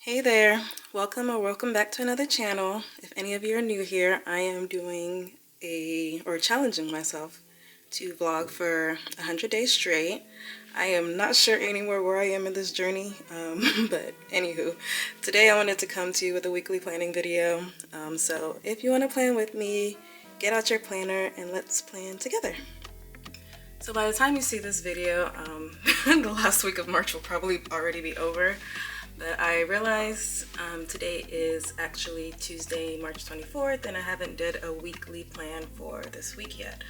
Hey there, welcome back to another channel. If any of you are new here, I am doing challenging myself to vlog for 100 days straight. I am not sure anymore where I am in this journey, but anywho, today I wanted to come to you with a weekly planning video. So if you want to plan with me, get out your planner and let's plan together. So by the time you see this video, the last week of March will probably already be over. But I realized today is actually Tuesday, March 24th, and I haven't did a weekly plan for this week yet.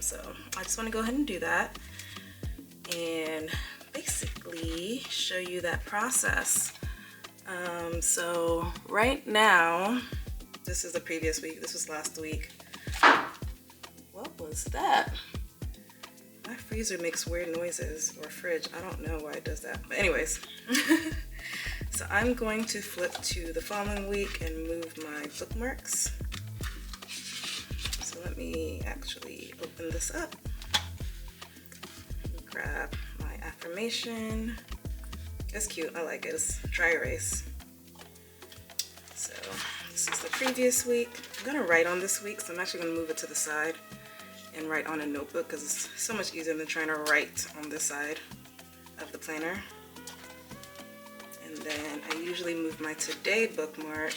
So I just want to go ahead and do that and basically show you that process. So right now, this is the previous week, this was last week. What was that? My freezer makes weird noises, or fridge, I don't know why it does that. But anyways. So I'm going to flip to the following week and move my bookmarks. So let me actually open this up. Grab my affirmation. It's cute, I like it. It's dry erase. So this is the previous week. I'm gonna write on this week, so I'm actually gonna move it to the side and write on a notebook because it's so much easier than trying to write on this side of the planner. And then I usually move my today bookmark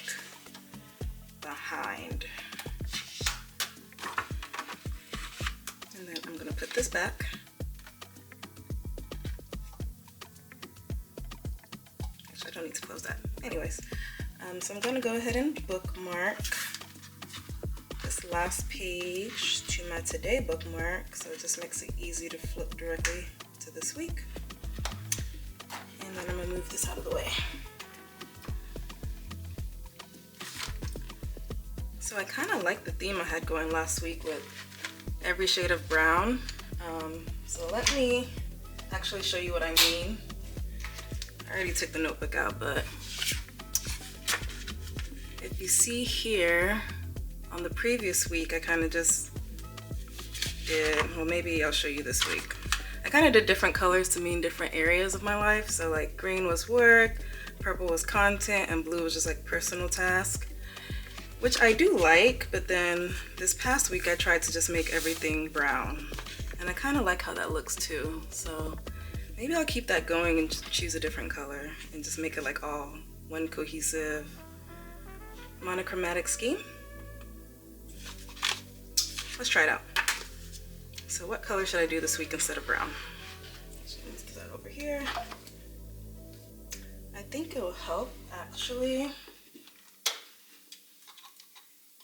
behind. And then I'm gonna put this back. Actually, I don't need to close that. Anyways, so I'm gonna go ahead and bookmark this last page to my today bookmark, so it just makes it easy to flip directly to this week. And then I'm gonna move this out of the way. So I kind of like the theme I had going last week with every shade of brown. So let me actually show you what I mean. I already took the notebook out, but if you see here, on the previous week, I kind of just did, well, maybe I'll show you this week. I kind of did different colors to mean different areas of my life. So like green was work, purple was content, and blue was just like personal task, which I do like. But then this past week I tried to just make everything brown, and I kind of like how that looks too. So maybe I'll keep that going and just choose a different color and just make it like all one cohesive monochromatic scheme. Let's try it out. So what color should I do this week instead of brown? Let's put that over here. I think it will help actually.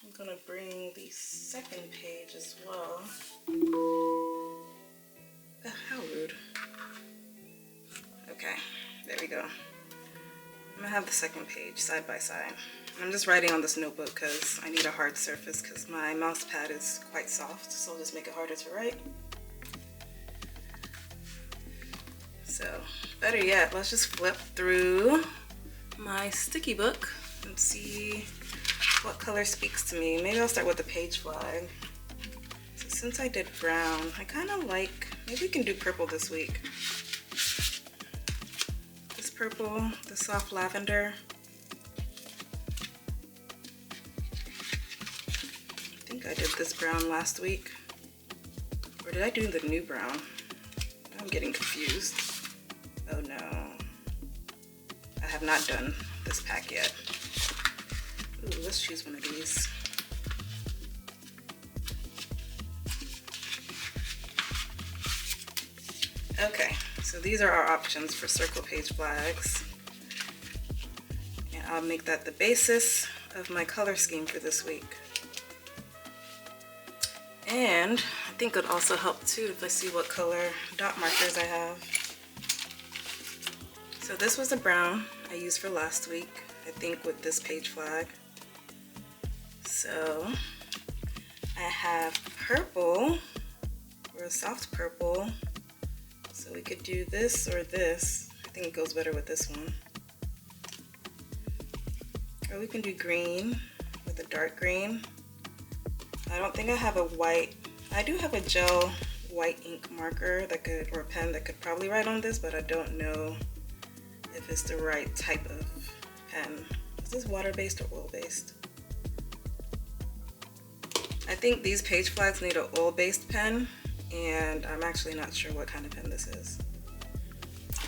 I'm gonna bring the second page as well. Oh, how rude. Okay, there we go. I'm gonna have the second page side by side. I'm just writing on this notebook because I need a hard surface because my mouse pad is quite soft, so I'll just make it harder to write. So, better yet, let's just flip through my sticky book and see what color speaks to me. Maybe I'll start with the page flag. So since I did brown, I kind of like, maybe we can do purple this week. This purple, the soft lavender. I think I did this brown last week. Or did I do the new brown? I'm getting confused. Oh no. I have not done this pack yet. Ooh, let's choose one of these. Okay, so these are our options for circle page flags. And I'll make that the basis of my color scheme for this week. And I think it would also help too if I see what color dot markers I have. So this was the brown I used for last week, I think with this page flag. So I have purple, or a soft purple. So we could do this or this. I think it goes better with this one. Or we can do green with a dark green. I don't think I have a white. I do have a gel white ink marker that could, or a pen that could probably write on this, but I don't know if it's the right type of pen. Is this water-based or oil-based? I think these page flags need an oil-based pen, and I'm actually not sure what kind of pen this is.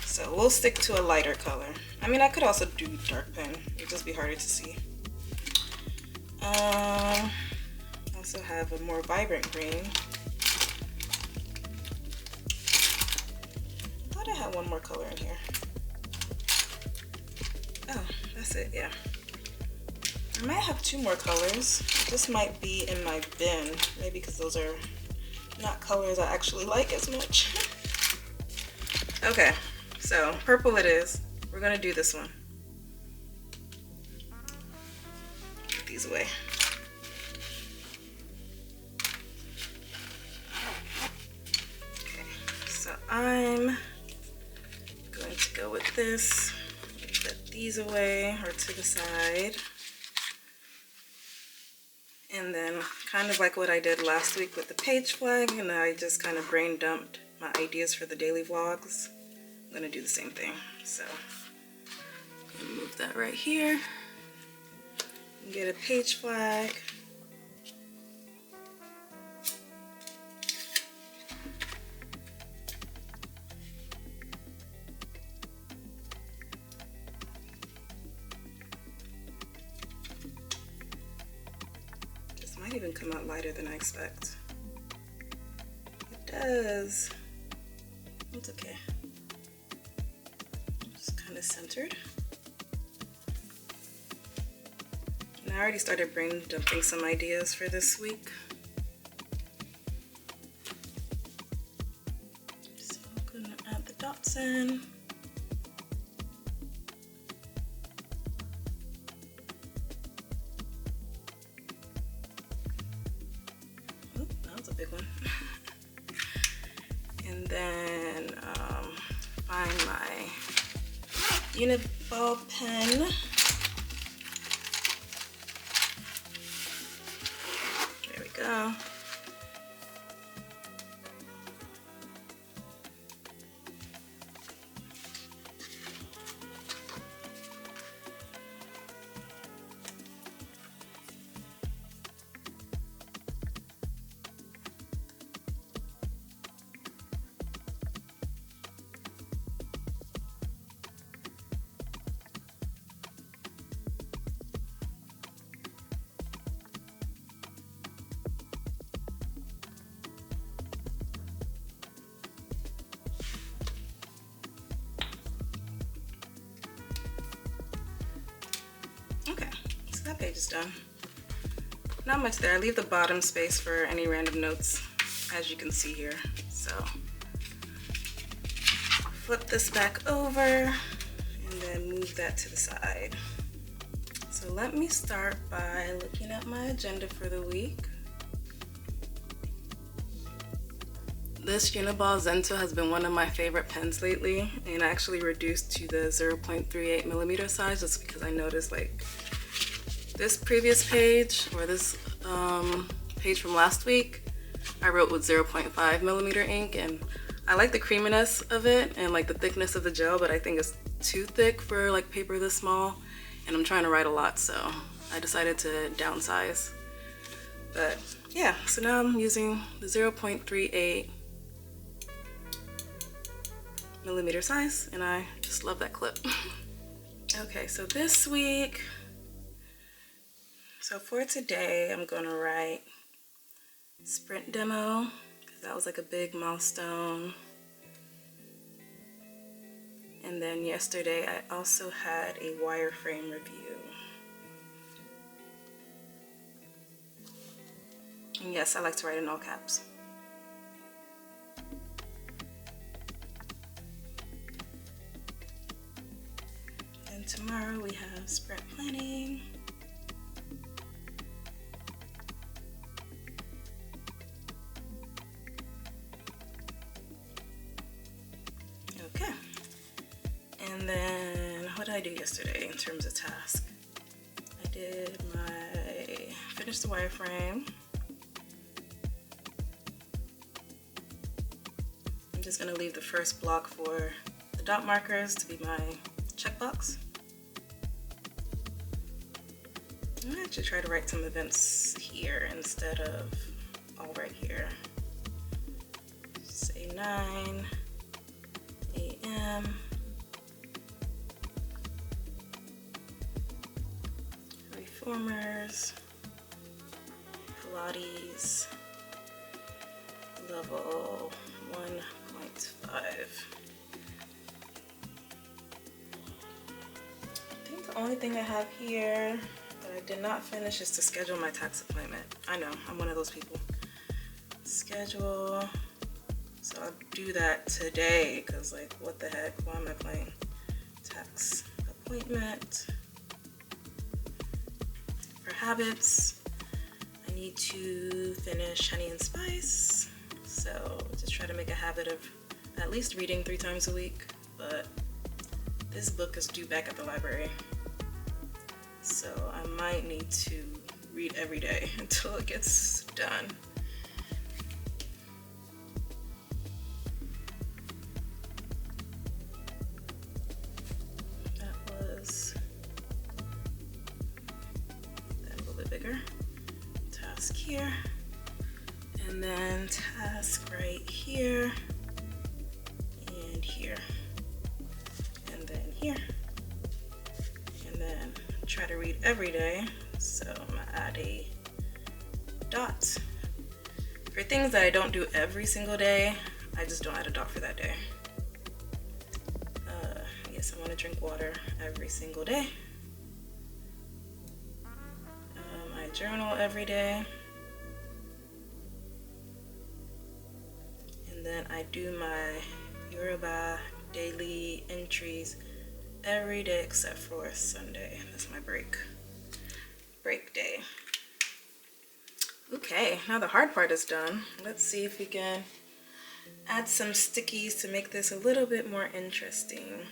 So we'll stick to a lighter color. I mean, I could also do dark pen. It'd just be harder to see. Also have a more vibrant green. I thought I had one more color in here. Oh, that's it, yeah. I might have two more colors. This might be in my bin, maybe because those are not colors I actually like as much. Okay, so purple it is. We're gonna do this one. Put these away. Okay, so I'm going to go with this. Put these away or to the side. And then kind of like what I did last week with the page flag, and I just kind of brain dumped my ideas for the daily vlogs. I'm gonna do the same thing. So I'm gonna move that right here. Get a page flag. Might even come out lighter than I expect. It does. It's okay. Just kind of centered. And I already started brain dumping some ideas for this week. So I'm gonna add the dots in. Big one. And then find my unit ball pen. There we go. Okay, so that page is done. Not much there. I leave the bottom space for any random notes, as you can see here. So flip this back over and then move that to the side. So let me start by looking at my agenda for the week. This Uniball Zento has been one of my favorite pens lately, and I actually reduced to the 0.38 millimeter size just because I noticed like this previous page, or this page from last week, I wrote with 0.5 millimeter ink, and I like the creaminess of it and like the thickness of the gel, but I think it's too thick for like paper this small, and I'm trying to write a lot, so I decided to downsize. But yeah, so now I'm using the 0.38 millimeter size, and I just love that clip. Okay, so this week, so for today, I'm gonna write sprint demo, because that was like a big milestone. And then yesterday, I also had a wireframe review. And yes, I like to write in all caps. And tomorrow we have sprint planning. Okay. And then what did I do yesterday in terms of task? I did finished the wireframe. I'm just gonna leave the first block for the dot markers to be my checkbox. I'm gonna actually try to write some events here instead of all right here. Say 9 a.m. Reformers, Pilates, level 1.5. I think the only thing I have here that I did not finish is to schedule my tax appointment. I know, I'm one of those people. Schedule. So I'll do that today, because like, what the heck, why am I playing? Tax appointment. For habits, I need to finish Honey and Spice. So just try to make a habit of at least reading 3 times a week, but this book is due back at the library. So I might need to read every day until it gets done. Task here, and then task right here, and here, and then here, and then try to read every day. So I'm gonna add a dot. For things that I don't do every single day, I just don't add a dot for that day. Yes, I want to drink water every single day. I journal every day. And then I do my Yoruba daily entries every day except for Sunday. That's my break day. Okay, now the hard part is done. Let's see if we can add some stickies to make this a little bit more interesting.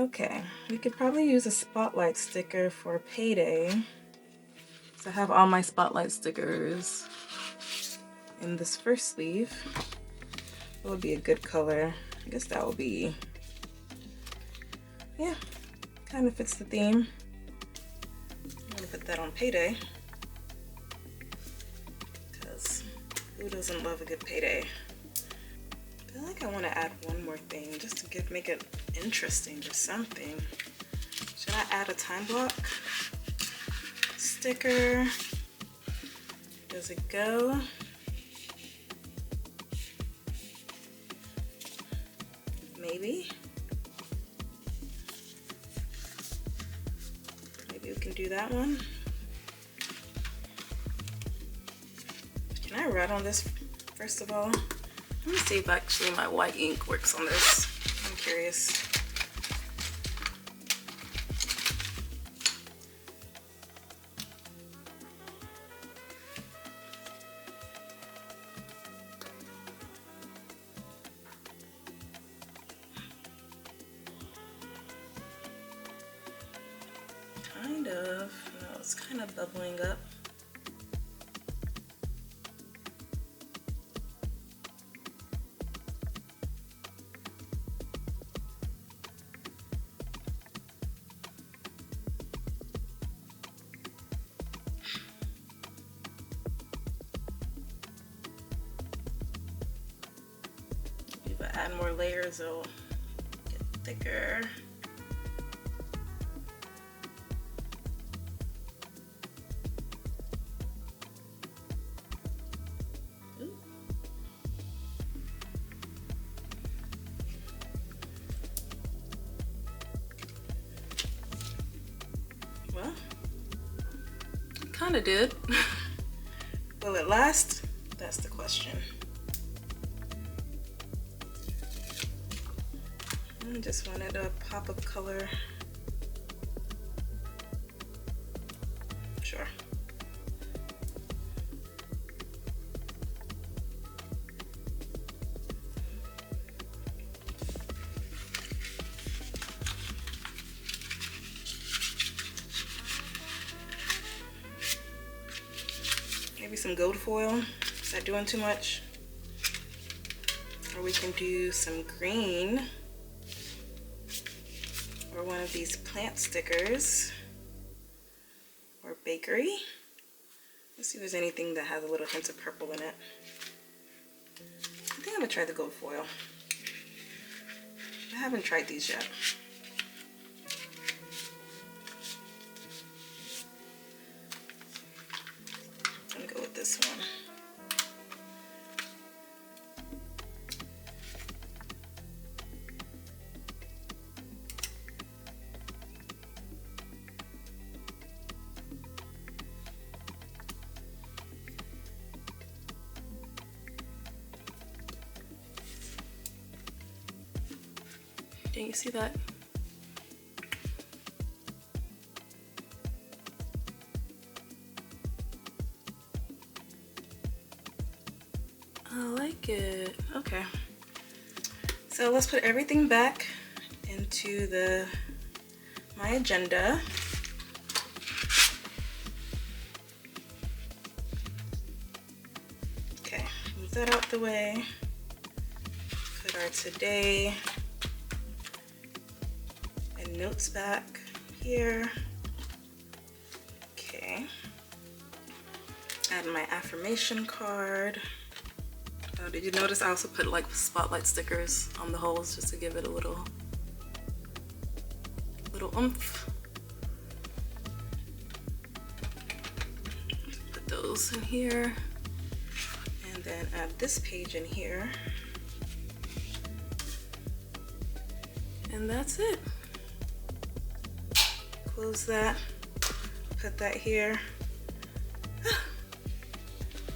Okay, we could probably use a spotlight sticker for payday. So I have all my spotlight stickers in this first sleeve. What would be a good color? I guess that will be, yeah, kind of fits the theme. I'm gonna put that on payday, because who doesn't love a good payday? I feel like I want to add one more thing just to make it interesting or something. Should I add a time block sticker? Does it go? Maybe. Maybe we can do that one. Can I write on this first of all? Let me see if actually my white ink works on this. I'm curious. Kind of. No, it's kind of bubbling up. If I add more layers, it'll get thicker. Well, kind of did. Will it last? That's the question. I just wanted a pop of color. Sure. Maybe some gold foil. Is that doing too much? Or we can do some green. Or one of these plant stickers. or bakery. Let's see if there's anything that has a little hint of purple in it. I think I'm gonna try the gold foil. I haven't tried these yet. I'm gonna go with this one. Can you see that? I like it. Okay. So let's put everything back into my agenda. Okay, move that out the way. Put our today and notes back here. Okay. Add my affirmation card. Oh, did you notice I also put like spotlight stickers on the holes just to give it a little oomph. Put those in here and then add this page in here. And that's it. Close that, put that here.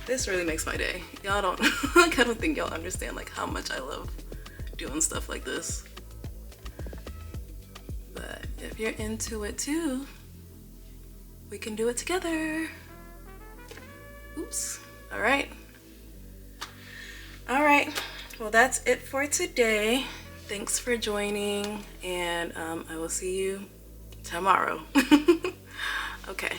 This really makes my day. Y'all don't, I don't think y'all understand like how much I love doing stuff like this. But if you're into it too, we can do it together. Oops, all right. All right, well that's it for today. Thanks for joining, and I will see you tomorrow. Okay,